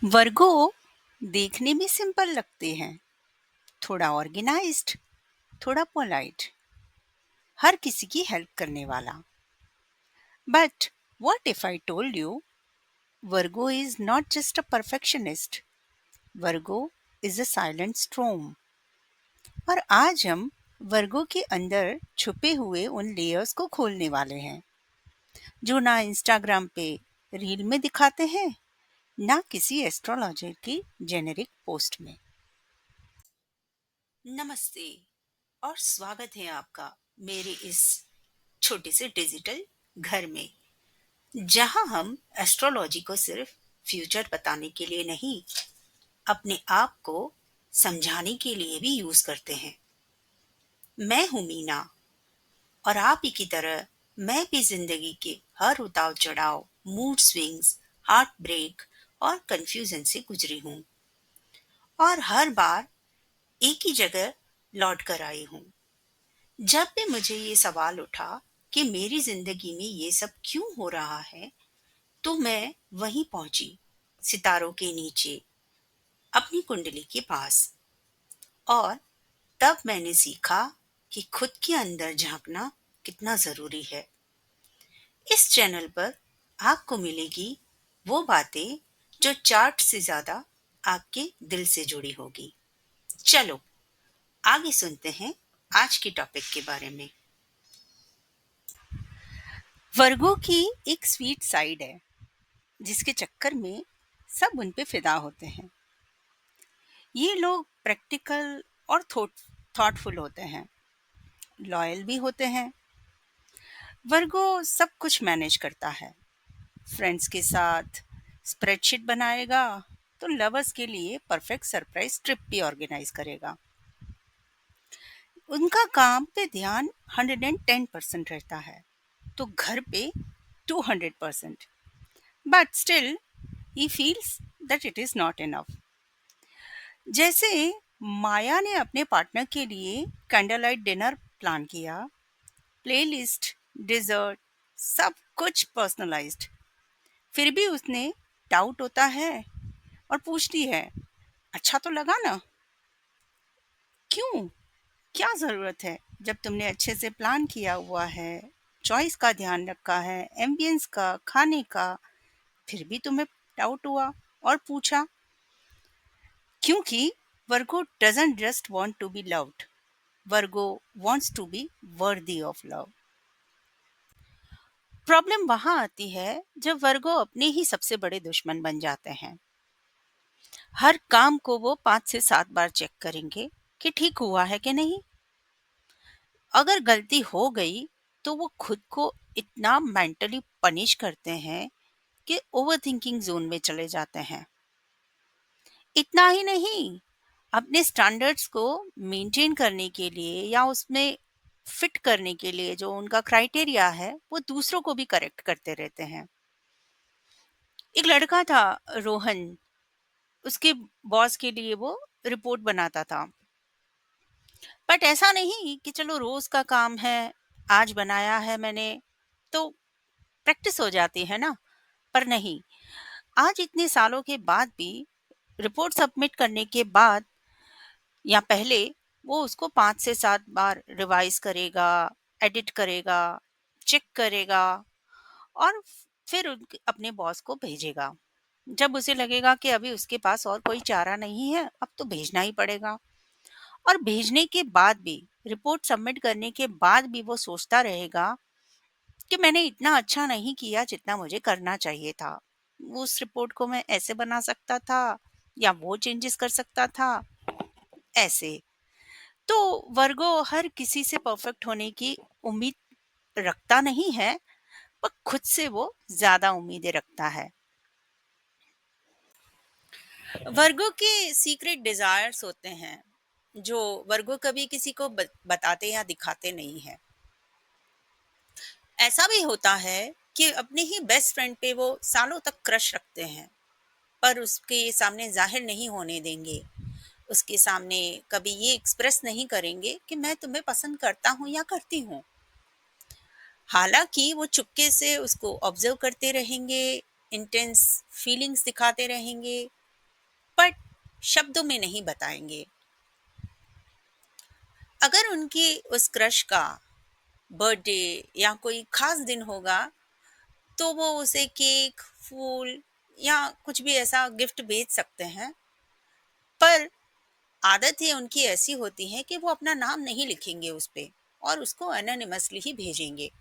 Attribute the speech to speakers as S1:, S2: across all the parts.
S1: वर्गो देखने में सिंपल लगते हैं, थोड़ा ऑर्गेनाइज्ड, थोड़ा पोलाइट, हर किसी की हेल्प करने वाला। But what if I told you Virgo is not just a perfectionist, Virgo is a silent स्ट्रोम। और आज हम वर्गो के अंदर छुपे हुए उन लेयर्स को खोलने वाले हैं जो ना इंस्टाग्राम पे रील में दिखाते हैं, ना किसी एस्ट्रोलॉजर की जेनेरिक पोस्ट में। नमस्ते और स्वागत है आपका मेरे इस छोटे से डिजिटल घर में, जहां हम एस्ट्रोलॉजी को सिर्फ फ्यूचर बताने के लिए नहीं, अपने आप को समझाने के लिए भी यूज करते हैं। मैं हूं मीना, और आप ही की तरह मैं भी जिंदगी के हर उतार चढ़ाव, मूड स्विंग्स, हार्ट ब्रेक और कंफ्यूजन से गुजरी हूँ, और हर बार एक ही जगह लौट कर आई हूँ। जब भी मुझे ये सवाल उठा कि मेरी जिंदगी में ये सब क्यों हो रहा है, तो मैं वहीं पहुंची, सितारों के नीचे, अपनी कुंडली के पास। और तब मैंने सीखा कि खुद के अंदर झांकना कितना जरूरी है। इस चैनल पर आपको मिलेगी वो बातें जो चार्ट से ज्यादा आपके दिल से जुड़ी होगी। चलो आगे सुनते हैं आज के टॉपिक के बारे में। वर्गो की एक स्वीट साइड है जिसके चक्कर में सब उन पे फिदा होते हैं। ये लोग प्रैक्टिकल और थॉटफुल होते हैं, लॉयल भी होते हैं। वर्गो सब कुछ मैनेज करता है, फ्रेंड्स के साथ स्प्रेडशीट बनाएगा तो लवर्स के लिए परफेक्ट सरप्राइज ट्रिप भी ऑर्गेनाइज करेगा। उनका काम पे ध्यान 110% रहता है, तो घर पे 200%। But still he feels that it is not enough. जैसे माया ने अपने पार्टनर के लिए कैंडल लाइट डिनर प्लान किया, प्लेलिस्ट, डिजर्ट, सब कुछ पर्सनलाइज्ड। फिर भी उसने डाउट होता है और पूछती है, अच्छा तो लगा ना? क्यों? क्या ज़रूरत है जब तुमने अच्छे से प्लान किया हुआ है, चॉइस का ध्यान रखा है, एम्बियंस का, खाने का, फिर भी तुम्हें डाउट हुआ और पूछा? क्योंकि Virgo doesn't just want to be loved, Virgo wants to be worthy of love. Problem वहां आती है जब वर्गो अपने ही सबसे बड़े दुश्मन बन जाते हैं। हर काम को वो 5 से 7 बार चेक करेंगे कि ठीक हुआ है कि नहीं। अगर गलती हो गई तो वो खुद को इतना मेंटली पनिश करते हैं कि ओवरथिंकिंग जोन में चले जाते हैं। इतना ही नहीं, अपने स्टैंडर्ड्स को मेंटेन करने के लिए या उसमें फिट करने के लिए जो उनका क्राइटेरिया है, वो दूसरों को भी करेक्ट करते रहते हैं। एक लड़का था, रोहन, उसके बॉस के लिए वो रिपोर्ट बनाता था। बट ऐसा नहीं कि चलो रोज का काम है, आज बनाया है मैंने तो प्रैक्टिस हो जाती है ना। पर नहीं, आज इतने सालों के बाद भी रिपोर्ट सबमिट करने के बाद या पहले वो उसको 5 से 7 बार रिवाइज करेगा, एडिट करेगा, चेक करेगा, और फिर अपने बॉस को भेजेगा। जब उसे लगेगा कि अभी उसके पास और कोई चारा नहीं है, अब तो भेजना ही पड़ेगा। और भेजने के बाद भी, रिपोर्ट सबमिट करने के बाद भी वो सोचता रहेगा कि मैंने इतना अच्छा नहीं किया जितना मुझे करना चाहिए था। उस रिपोर्ट को मैं ऐसे बना सकता था या वो चेंजेस कर सकता था, ऐसे। तो वर्गो हर किसी से परफेक्ट होने की उम्मीद रखता नहीं है, पर खुद से वो ज्यादा उम्मीदें रखता है। वर्गो के सीक्रेट डिजायर्स होते हैं जो वर्गो कभी किसी को बताते या दिखाते नहीं है। ऐसा भी होता है कि अपने ही बेस्ट फ्रेंड पे वो सालों तक क्रश रखते हैं, पर उसके सामने जाहिर नहीं होने देंगे। उसके सामने कभी ये एक्सप्रेस नहीं करेंगे कि मैं तुम्हें पसंद करता हूँ या करती हूँ। हालांकि वो चुपके से उसको ऑब्जर्व करते रहेंगे, इंटेंस फीलिंग्स दिखाते रहेंगे, बट शब्दों में नहीं बताएंगे। अगर उनकी उस क्रश का बर्थडे या कोई खास दिन होगा, तो वो उसे केक, फूल या कुछ भी ऐसा गिफ्ट भेज सकते हैं। पर आदत ही उनकी ऐसी होती है कि वो अपना नाम नहीं लिखेंगे उस पे और उसको एनोनिमसली ही भेजेंगे।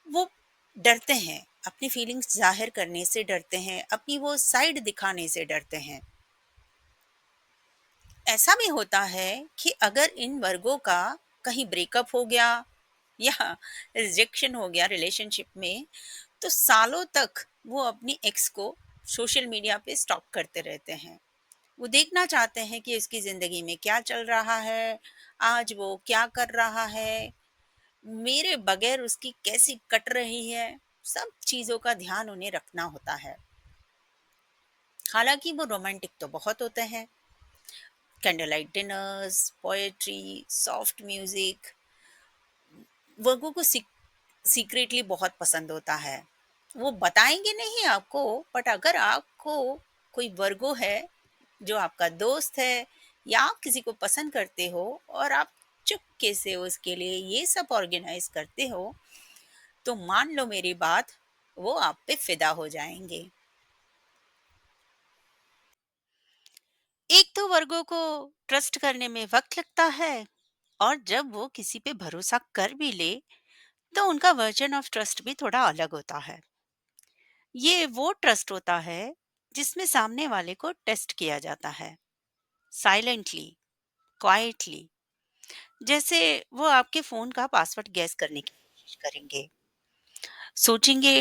S1: वो डरते हैं, अपनी फीलिंग्स ज़ाहिर करने से डरते हैं, अपनी वो साइड दिखाने से डरते हैं। ऐसा भी होता है कि अगर इन वर्गों का कहीं ब्रेकअप हो गया या रिजेक्शन हो गया रिलेशनशिप में, तो सालों तक वो अपनी एक्स को सोशल मीडिया पे स्टॉक करते रहते हैं। वो देखना चाहते हैं कि उसकी ज़िंदगी में क्या चल रहा है, आज वो क्या कर रहा है, मेरे बगैर उसकी कैसी कट रही है। सब चीज़ों का ध्यान उन्हें रखना होता है। हालाँकि वो रोमांटिक तो बहुत होते हैं। Candle light dinners, poetry, soft music वर्गों को सीक्रेटली बहुत पसंद होता है। वो बताएँगे नहीं आपको, बट अगर आपको कोई वर्गो है जो आपका दोस्त है या आप किसी को पसंद करते हो और आप चुपके से उसके लिए ये सब ऑर्गेनाइज करते हो, तो मान लो मेरी बात, वो आप पे फिदा हो जाएंगे। एक तो वर्गों को ट्रस्ट करने में वक्त लगता है, और जब वो किसी पे भरोसा कर भी ले, तो उनका वर्जन ऑफ ट्रस्ट भी थोड़ा अलग होता है। ये वो ट्रस्ट होता है जिसमें सामने वाले को टेस्ट किया जाता है, साइलेंटली, क्वाइटली। जैसे वो आपके फोन का पासवर्ड गैस करने की कोशिश करेंगे, सोचेंगे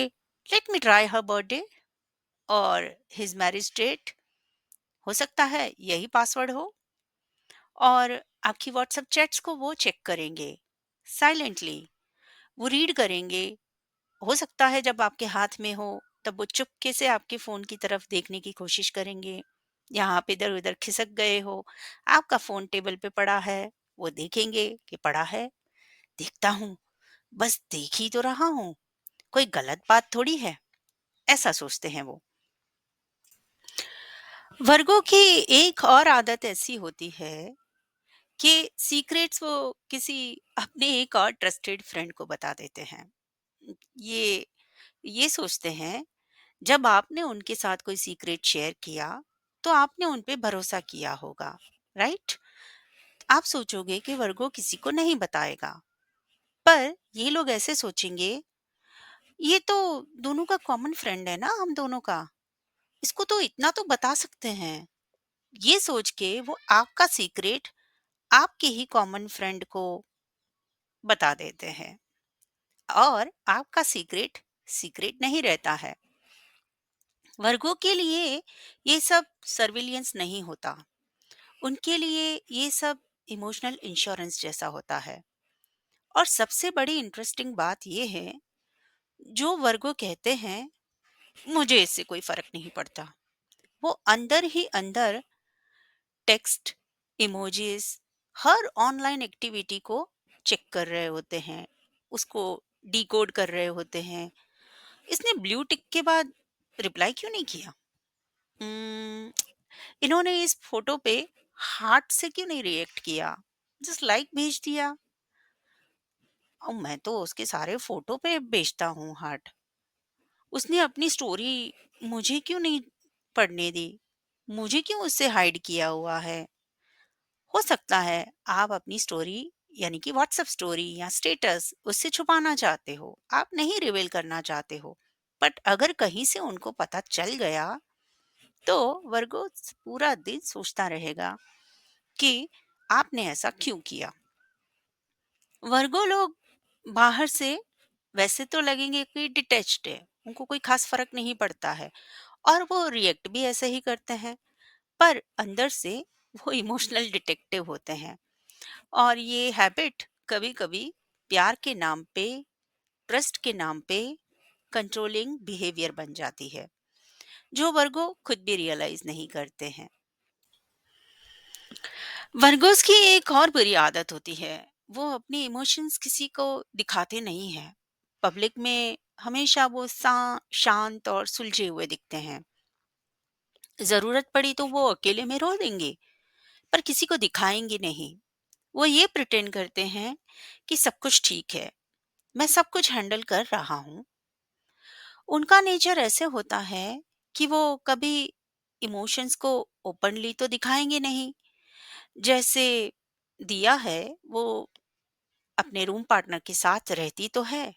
S1: लेट मी ट्राई हर बर्थडे और हिज मैरिज डेट, हो सकता है यही पासवर्ड हो। और आपकी व्हाट्सएप चैट्स को वो चेक करेंगे साइलेंटली, वो रीड करेंगे। हो सकता है जब आपके हाथ में हो तब वो चुपके से आपके फोन की तरफ देखने की कोशिश करेंगे, यहाँ पे इधर उधर खिसक गए हो, आपका फोन टेबल पे पड़ा है, वो देखेंगे कि पड़ा है, देखता हूँ, बस देख ही तो रहा हूँ, कोई गलत बात थोड़ी है, ऐसा सोचते हैं वो। वर्गों की एक और आदत ऐसी होती है कि सीक्रेट्स वो किसी अपने एक और ट्रस्टेड फ्रेंड को बता देते हैं। ये ये सोचते हैं जब आपने उनके साथ कोई सीक्रेट शेयर किया, तो आपने उन पे भरोसा किया होगा, राइट? आप सोचोगे कि वर्गो किसी को नहीं बताएगा, पर ये लोग ऐसे सोचेंगे, ये तो दोनों का कॉमन फ्रेंड है ना, हम दोनों का, इसको तो इतना तो बता सकते हैं। ये सोच के वो आपका सीक्रेट आपके ही कॉमन फ्रेंड को बता देते हैं, और आपका सीक्रेट सीक्रेट नहीं रहता है। वर्गों के लिए ये सब सर्विलियंस नहीं होता, उनके लिए ये सब इमोशनल इंश्योरेंस जैसा होता है। और सबसे बड़ी इंटरेस्टिंग बात ये है, जो वर्गो कहते हैं मुझे इससे कोई फर्क नहीं पड़ता, वो अंदर ही अंदर टेक्स्ट, इमोजीज, हर ऑनलाइन एक्टिविटी को चेक कर रहे होते हैं, उसको डिकोड कर रहे होते हैं। इसने ब्लू टिक के बाद रिप्लाई क्यों नहीं किया? Hmm, इन्होंने इस फोटो पे हार्ट से क्यों नहीं रिएक्ट किया, जस्ट लाइक भेज दिया? और मैं तो उसके सारे फोटो पे भेजता हूँ हार्ट, उसने अपनी स्टोरी मुझे क्यों नहीं पढ़ने दी, मुझे क्यों उससे हाइड किया हुआ है? हो सकता है आप अपनी स्टोरी, यानी कि व्हाट्सएप स्टोरी या स्टेटस, उससे छुपाना चाहते हो, आप नहीं रिवील करना चाहते हो। बट अगर कहीं से उनको पता चल गया, तो वर्गो पूरा दिन सोचता रहेगा कि आपने ऐसा क्यों किया। वर्गो लोग बाहर से वैसे तो लगेंगे कि डिटैच्ड है, उनको कोई खास फर्क नहीं पड़ता है, और वो रिएक्ट भी ऐसे ही करते हैं, पर अंदर से वो इमोशनल डिटेक्टिव होते हैं। और ये हैबिट कभी कभी प्यार के नाम पे, ट्रस्ट के नाम पे कंट्रोलिंग बिहेवियर बन जाती है, जो वर्गो खुद भी रियलाइज नहीं करते हैं। वर्गोस की एक और बुरी आदत होती है, वो अपने इमोशंस किसी को दिखाते नहीं है। पब्लिक में हमेशा वो शांत और सुलझे हुए दिखते हैं, ज़रूरत पड़ी तो वो अकेले में रो देंगे, पर किसी को दिखाएँगे नहीं। वो ये प्रिटेंड करते हैं कि सब कुछ ठीक है, मैं सब कुछ हैंडल कर रहा हूँ। उनका नेचर ऐसे होता है कि वो कभी इमोशंस को ओपनली तो दिखाएँगे नहीं। जैसे दिया है, वो अपने रूम पार्टनर के साथ रहती तो है,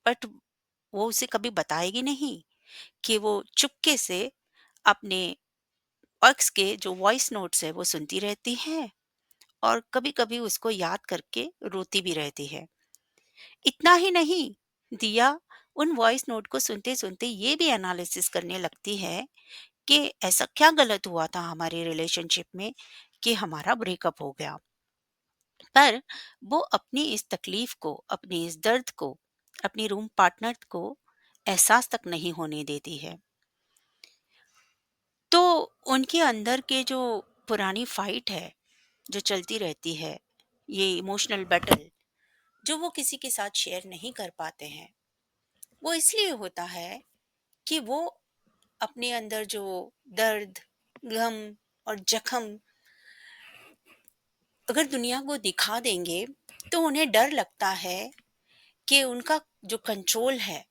S1: बट वो उसे कभी बताएगी नहीं कि वो चुपके से अपने एक्स के जो वॉइस नोट्स है वो सुनती रहती है, और कभी-कभी उसको याद करके रोती भी रहती है। इतना ही नहीं, दिया उन वॉइस नोट को सुनते-सुनते ये भी एनालिसिस करने लगती है कि ऐसा क्या गलत हुआ था हमारे रिलेशनशिप में कि हमारा ब्रेकअप हो गया। पर वो अपनी इस तकलीफ को, अपनी इस दर्द को, अपनी रूम पार्टनर को एहसास तक नहीं होने देती है। तो उनके अंदर के जो पुरानी फाइट है, जो चलती रहती है, ये इमोशनल बैटल जो वो किसी के साथ शेयर नहीं कर पाते हैं, वो इसलिए होता है कि वो अपने अंदर जो दर्द, गम और जख्म अगर दुनिया को दिखा देंगे, तो उन्हें डर लगता है कि उनका जो कंट्रोल है,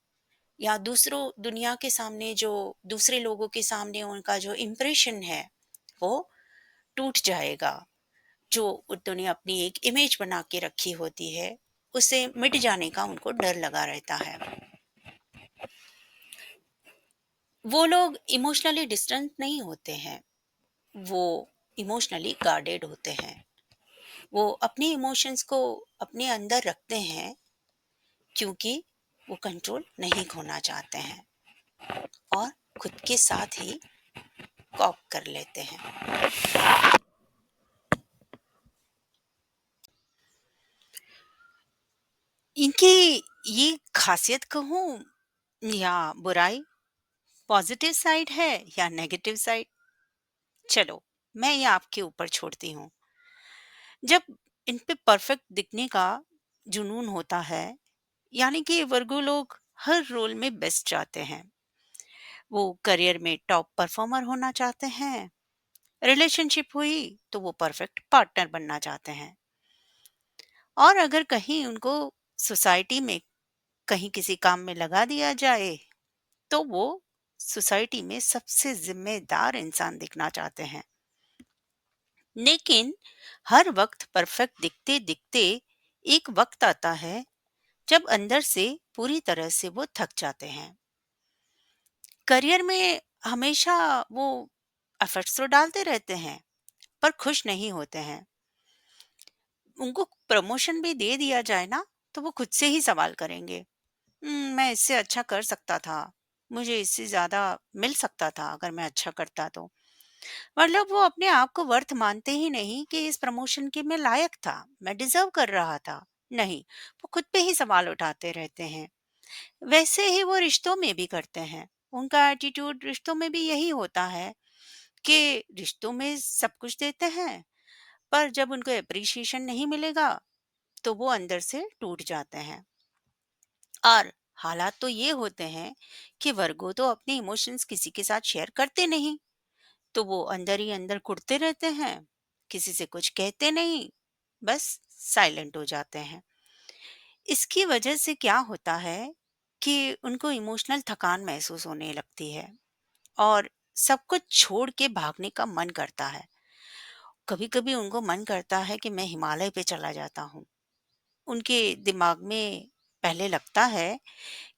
S1: या दूसरों दुनिया के सामने जो दूसरे लोगों के सामने उनका जो इम्प्रेशन है, वो टूट जाएगा। जो उन्होंने अपनी एक इमेज बना के रखी होती है, उसे मिट जाने का उनको डर लगा रहता है। वो लोग इमोशनली डिस्टेंट नहीं होते हैं, वो इमोशनली गार्डेड होते हैं। वो अपने इमोशंस को अपने अंदर रखते हैं, क्योंकि वो कंट्रोल नहीं खोना चाहते हैं, और खुद के साथ ही कॉप कर लेते हैं। इनकी ये खासियत कहूँ या बुराई, पॉजिटिव साइड है या नेगेटिव साइड, चलो मैं ये आपके ऊपर छोड़ती हूँ। जब इन पे परफेक्ट दिखने का जुनून होता है, यानी कि वर्गो लोग हर रोल में बेस्ट चाहते हैं। वो करियर में टॉप परफॉर्मर होना चाहते हैं, रिलेशनशिप हुई तो वो परफेक्ट पार्टनर बनना चाहते हैं, और अगर कहीं उनको सोसाइटी में कहीं किसी काम में लगा दिया जाए, तो वो सोसाइटी में सबसे जिम्मेदार इंसान दिखना चाहते हैं। लेकिन हर वक्त परफेक्ट दिखते दिखते एक वक्त आता है जब अंदर से पूरी तरह से वो थक जाते हैं। करियर में हमेशा वो एफर्ट्स तो डालते रहते हैं, पर खुश नहीं होते हैं। उनको प्रमोशन भी दे दिया जाए ना, तो वो खुद से ही सवाल करेंगे, मैं इससे अच्छा कर सकता था, मुझे इससे ज्यादा मिल सकता था अगर मैं अच्छा करता तो। मतलब वो अपने आप को वर्थ मानते ही नहीं कि इस प्रमोशन के मैं लायक था, मैं डिजर्व कर रहा था। नहीं, वो खुद पे ही सवाल उठाते रहते हैं। वैसे ही वो रिश्तों में भी करते हैं। उनका एटीट्यूड रिश्तों में भी यही होता है कि रिश्तों में सब कुछ देते हैं, पर जब उनको अप्रिशिएशन नहीं मिलेगा, तो वो अंदर से टूट जाते हैं। और हालात तो ये होते हैं कि वर्गो तो अपने इमोशंस किसी के साथ शेयर करते नहीं, तो वो अंदर ही अंदर कुढ़ते रहते हैं, किसी से कुछ कहते नहीं, बस साइलेंट हो जाते हैं। इसकी वजह से क्या होता है कि उनको इमोशनल थकान महसूस होने लगती है, और सब कुछ छोड़ के भागने का मन करता है। कभी कभी उनको मन करता है कि मैं हिमालय पे चला जाता हूँ। उनके दिमाग में पहले लगता है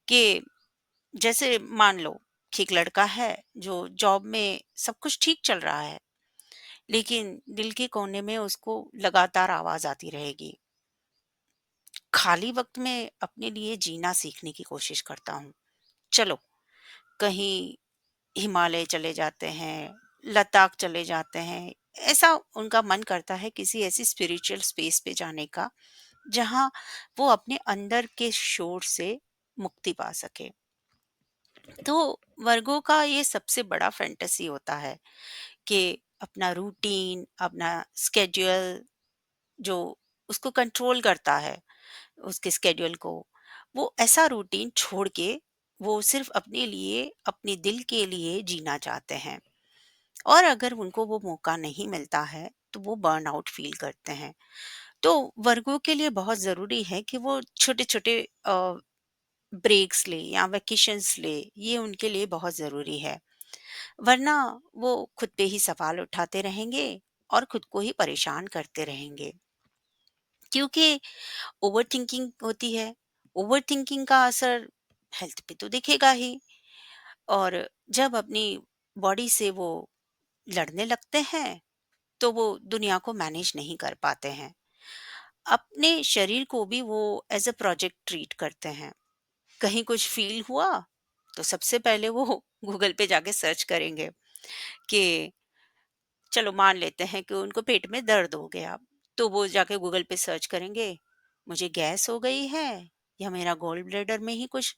S1: कि जैसे मान लो कि एक लड़का है जो जॉब में सब कुछ ठीक चल रहा है, लेकिन दिल के कोने में उसको लगातार आवाज आती रहेगी, खाली वक्त में अपने लिए जीना सीखने की कोशिश करता हूँ, चलो कहीं हिमालय चले जाते हैं, लद्दाख चले जाते हैं। ऐसा उनका मन करता है किसी ऐसी स्पिरिचुअल स्पेस पे जाने का, जहाँ वो अपने अंदर के शोर से मुक्ति पा सके। तो वर्गों का ये सबसे बड़ा फैंटेसी होता है कि अपना रूटीन, अपना स्केड्यूल जो उसको कंट्रोल करता है, उसके स्केड्यूल को, वो ऐसा रूटीन छोड़ के वो सिर्फ अपने लिए, अपने दिल के लिए जीना चाहते हैं। और अगर उनको वो मौका नहीं मिलता है तो वो बर्नआउट फील करते हैं। तो वर्गों के लिए बहुत ज़रूरी है कि वो छोटे-छोटे ब्रेक्स ले या वेकेशंस ले, ये उनके लिए बहुत ज़रूरी है। वरना वो खुद पे ही सवाल उठाते रहेंगे और खुद को ही परेशान करते रहेंगे। क्योंकि ओवरथिंकिंग होती है, ओवरथिंकिंग का असर हेल्थ पे तो दिखेगा ही। और जब अपनी बॉडी से वो लड़ने लगते हैं, तो वो दुनिया को मैनेज नहीं कर पाते हैं। अपने शरीर को भी वो एज़ अ प्रोजेक्ट ट्रीट करते हैं। कहीं कुछ फ़ील हुआ, तो सबसे पहले वो गूगल पे जाके सर्च करेंगे कि चलो मान लेते हैं कि उनको पेट में दर्द हो गया, तो वो जाके गूगल पे सर्च करेंगे, मुझे गैस हो गई है या मेरा गॉल ब्लैडर में ही कुछ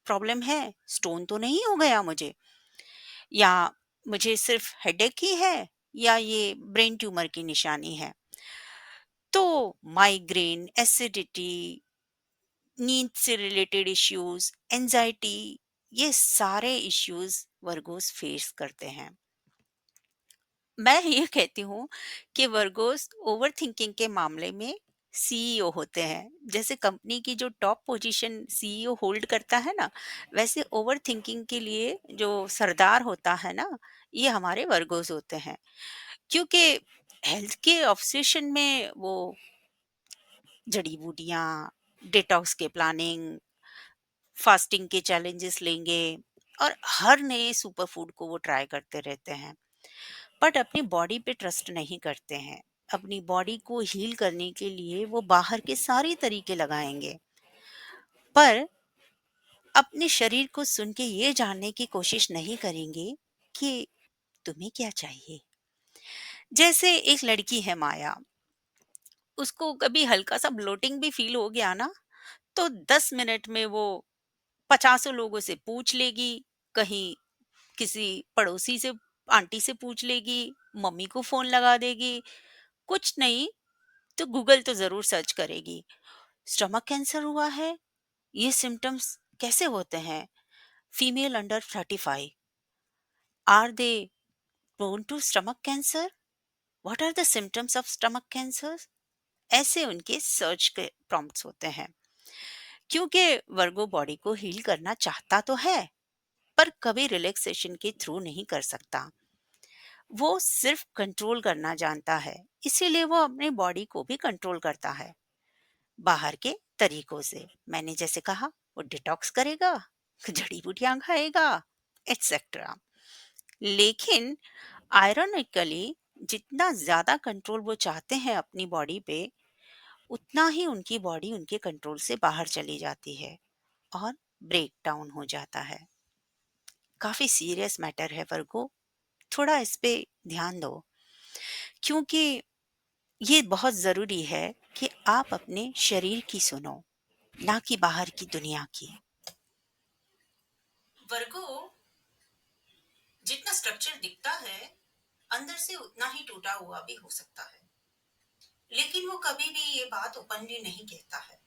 S1: प्रॉब्लम है, स्टोन तो नहीं हो गया मुझे, या मुझे सिर्फ हेडेक ही है या ये ब्रेन ट्यूमर की निशानी है। तो माइग्रेन, एसिडिटी, नींद से रिलेटेड इश्यूज, एंजाइटी, ये सारे इश्यूज वर्गोस फेस करते हैं। मैं ये कहती हूँ कि वर्गोस ओवरथिंकिंग के मामले में सीईओ होते हैं। जैसे कंपनी की जो टॉप पोजीशन सीईओ होल्ड करता है ना, वैसे ओवरथिंकिंग के लिए जो सरदार होता है ना, ये हमारे वर्गोस होते हैं। क्योंकि हेल्थ के ऑब्सेशन में वो जड़ी बूटियाँ, डिटॉक्स के प्लानिंग, फास्टिंग के चैलेंजेस लेंगे और हर नए सुपर फूड को वो ट्राई करते रहते हैं। बट अपनी बॉडी पे ट्रस्ट नहीं करते हैं। अपनी बॉडी को हील करने के लिए वो बाहर के सारे तरीके लगाएंगे, पर अपने शरीर को सुन के ये जानने की कोशिश नहीं करेंगे कि तुम्हें क्या चाहिए। जैसे एक लड़की है माया, उसको कभी हल्का सा ब्लोटिंग भी फील हो गया ना, तो 10 मिनट में वो पचासों लोगों से पूछ लेगी। कहीं किसी पड़ोसी से, आंटी से पूछ लेगी, मम्मी को फोन लगा देगी, कुछ नहीं तो गूगल तो जरूर सर्च करेगी। स्टमक कैंसर हुआ है, ये सिम्टम्स कैसे होते हैं, female under 35, are they prone to stomach cancer, what are the symptoms of stomach cancer, ऐसे उनके सर्च के प्रॉम्प्ट्स होते हैं। क्योंकि वर्गो बॉडी को हील करना चाहता तो है, पर कभी रिलैक्सेशन के थ्रू नहीं कर सकता। वो सिर्फ कंट्रोल करना जानता है, इसीलिए वो अपने बॉडी को भी कंट्रोल करता है बाहर के तरीकों से। मैंने जैसे कहा, वो डिटॉक्स करेगा, जड़ी बूटियां खाएगा, एटसेट्रा। लेकिन आयरॉनिकली, जितना ज्यादा कंट्रोल वो चाहते हैं अपनी बॉडी पे, उतना ही उनकी बॉडी उनके कंट्रोल से बाहर चली जाती है और ब्रेक डाउन हो जाता है। काफी सीरियस मैटर है वर्गो, थोड़ा इस पे ध्यान दो। क्योंकि ये बहुत जरूरी है कि आप अपने शरीर की सुनो, ना कि बाहर की दुनिया की। वर्गो जितना स्ट्रक्चर दिखता है, अंदर से उतना ही टूटा हुआ भी हो सकता है। लेकिन वो कभी भी ये बात ओपनली नहीं कहता है।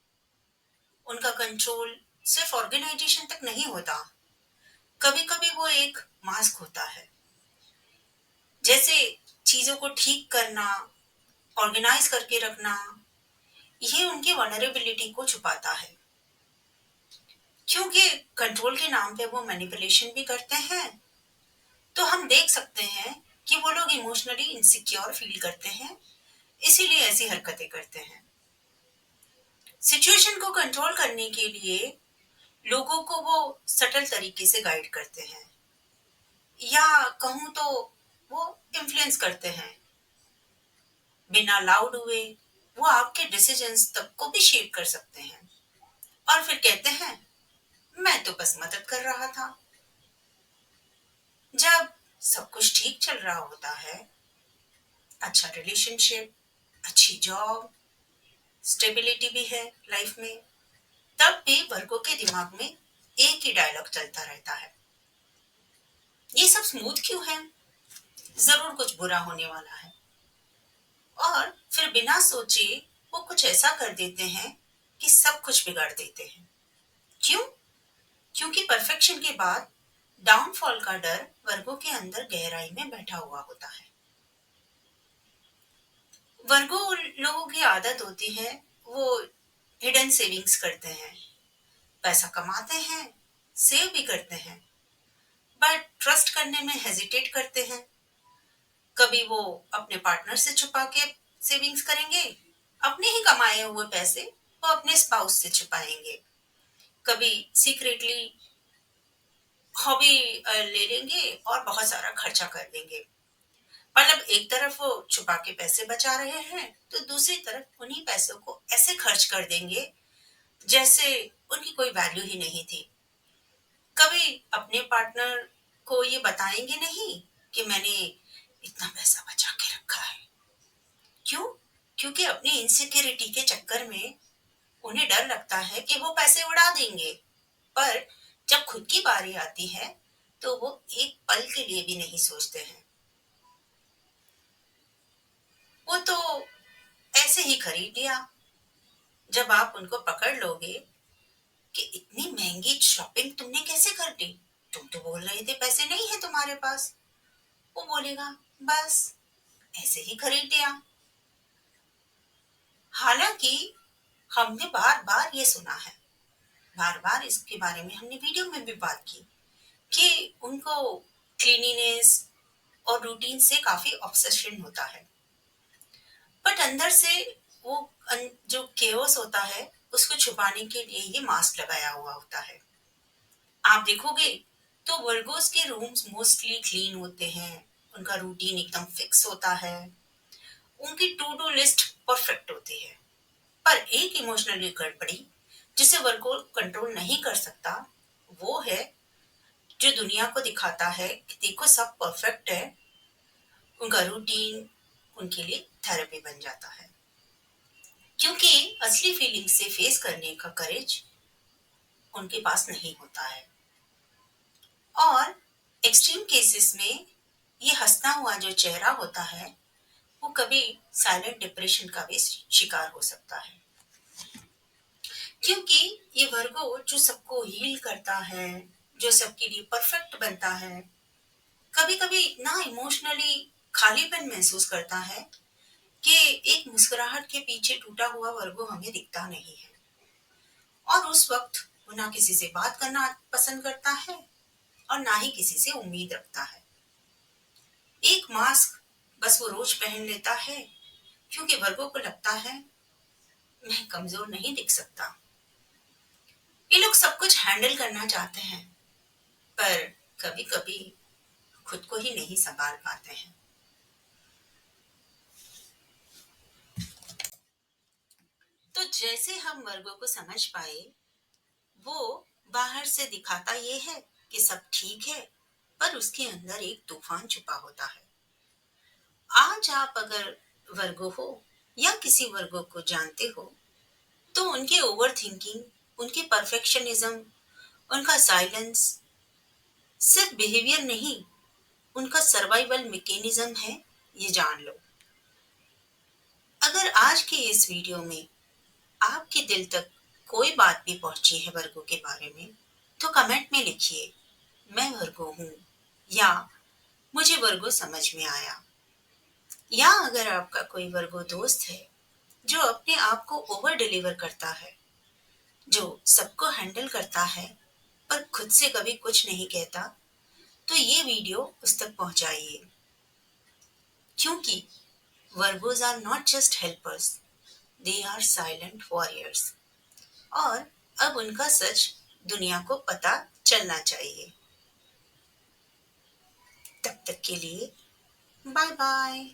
S1: उनका कंट्रोल सिर्फ ऑर्गेनाइजेशन तक नहीं होता, कभी कभी वो एक मास्क होता है। जैसे चीजों को ठीक करना, ऑर्गेनाइज करके रखना, ये उनकी वनरेबिलिटी को छुपाता है। क्योंकि कंट्रोल के नाम पे वो मैनिपुलेशन भी करते हैं। तो हम देख सकते हैं कि वो लोग इमोशनली इनसिक्योर फील करते हैं, इसीलिए ऐसी हरकतें करते हैं। सिचुएशन को कंट्रोल करने के लिए लोगों को वो सटल तरीके से गाइड करते हैं, या कहूँ तो वो इन्फ्लुएंस करते हैं। बिना लाउड हुए वो आपके डिसीजंस तक को भी शेप कर सकते हैं। और फिर कहते हैं, मैं तो बस मदद कर रहा था। जब सब कुछ ठीक चल रहा होता है, अच्छा रिलेशनशिप, अच्छी जॉब, स्टेबिलिटी भी है लाइफ में, तब भी वर्गों के दिमाग में एक ही डायलॉग चलता रहता है, ये सब स्मूथ क्यों है, जरूर कुछ बुरा होने वाला है। और फिर बिना सोचे वो कुछ ऐसा कर देते हैं कि सब कुछ बिगाड़ देते हैं। क्यों? क्योंकि परफेक्शन के बाद डाउनफॉल का डर वर्गों के अंदर गहराई में बैठा हुआ होता है। वर्गों लोगों की आदत होती है, वो हिडन सेविंग्स करते हैं, पैसा कमाते हैं, सेव भी करते हैं, बट ट्रस्ट करने में हेजिटेट करते हैं। कभी वो अपने पार्टनर से छुपा के सेविंग्स करेंगे, अपने ही कमाए हुए पैसे वो अपने स्पाउस से छुपाएंगे। कभी सीक्रेटली हॉबी ले लेंगे और बहुत सारा खर्चा कर देंगे। मतलब एक तरफ वो छुपा के पैसे बचा रहे हैं, तो दूसरी तरफ उन्हीं पैसों को ऐसे खर्च कर देंगे जैसे उनकी कोई वैल्यू ही नहीं थी। कभी अपने पार्टनर को ये बताएंगे नहीं कि मैंने इतना पैसा बचा के रखा है। क्यों? क्योंकि अपनी इनसिक्योरिटी के चक्कर में उन्हें डर लगता है कि वो पैसे उड़ा देंगे। पर जब खुद की बारी आती है, तो वो एक पल के लिए भी नहीं सोचते हैं। वो तो ऐसे ही खरीद लिया। जब आप उनको पकड़ लोगे कि इतनी महंगी शॉपिंग तुमने कैसे कर ली, तुम तो बोल रहे थे पैसे नहीं है तुम्हारे पास, वो बोलेगा बस ऐसे ही खरीद लिया। हालांकि हमने बार बार ये सुना है, बार बार इसके बारे में हमने वीडियो में भी बात की कि उनको क्लीनिनेस और रूटीन से काफी ऑब्सेशन होता है, बट अंदर से वो जो केओस होता है उसको छुपाने के लिए ये मास्क लगाया हुआ होता है। आप देखोगे तो वर्गोस के रूम्स मोस्टली क्लीन होते हैं, उनका रूटीन एकदम फिक्स होता है, उनकी टू डू लिस्ट परफेक्ट होती है। पर एक इमोशनली गड़बड़ी जिसे वर्गो कंट्रोल नहीं कर सकता, वो है जो दुनिया को दिखाता है कि देखो सब परफेक्ट है। उनका रूटीन उनके लिए थेरेपी बन जाता है, क्योंकि असली फीलिंग से फेस करने का करेज उनके पास नहीं होता है। और एक्सट्रीम केसेस में ये हंसता हुआ जो चेहरा होता है, वो कभी साइलेंट डिप्रेशन का भी शिकार हो सकता है। क्योंकि ये वर्गो जो सबको हील करता है, जो सबके लिए परफेक्ट बनता है, कभी कभी इतना इमोशनली खालीपन महसूस करता है कि एक मुस्कुराहट के पीछे टूटा हुआ वर्गो हमें दिखता नहीं है। और उस वक्त वो ना किसी से बात करना पसंद करता है और ना ही किसी से उम्मीद रखता है। एक मास्क बस वो रोज पहन लेता है, क्योंकि वर्गो को लगता है मैं कमजोर नहीं दिख सकता। ये लोग सब कुछ हैंडल करना चाहते हैं, पर कभी कभी खुद को ही नहीं संभाल पाते हैं। तो जैसे हम वर्गों को समझ पाए, वो बाहर से दिखाता ये है कि सब ठीक है, पर उसके अंदर एक तूफान छुपा होता है। आज आप अगर वर्गो हो या किसी वर्गो को जानते हो, तो उनके ओवर थिंकिंग, उनके परफेक्शनिज्म, उनका साइलेंस सिर्फ बिहेवियर नहीं, उनका सर्वाइवल मैकेनिज्म है, ये जान लो। अगर आज के इस वीडियो में आपके दिल तक कोई बात भी पहुंची है वर्गो के बारे में, तो कमेंट में लिखिए मैं वर्गो हूँ, या मुझे वर्गो समझ में आया। या अगर आपका कोई वर्गो दोस्त है जो अपने आप को ओवर डिलीवर करता है, जो सबको हैंडल करता है पर खुद से कभी कुछ नहीं कहता, तो ये वीडियो उस तक पहुंचाइए। क्योंकि वर्गोज are not just helpers, they are silent warriors. और अब उनका सच दुनिया को पता चलना चाहिए। तब तक के लिए बाय बाय।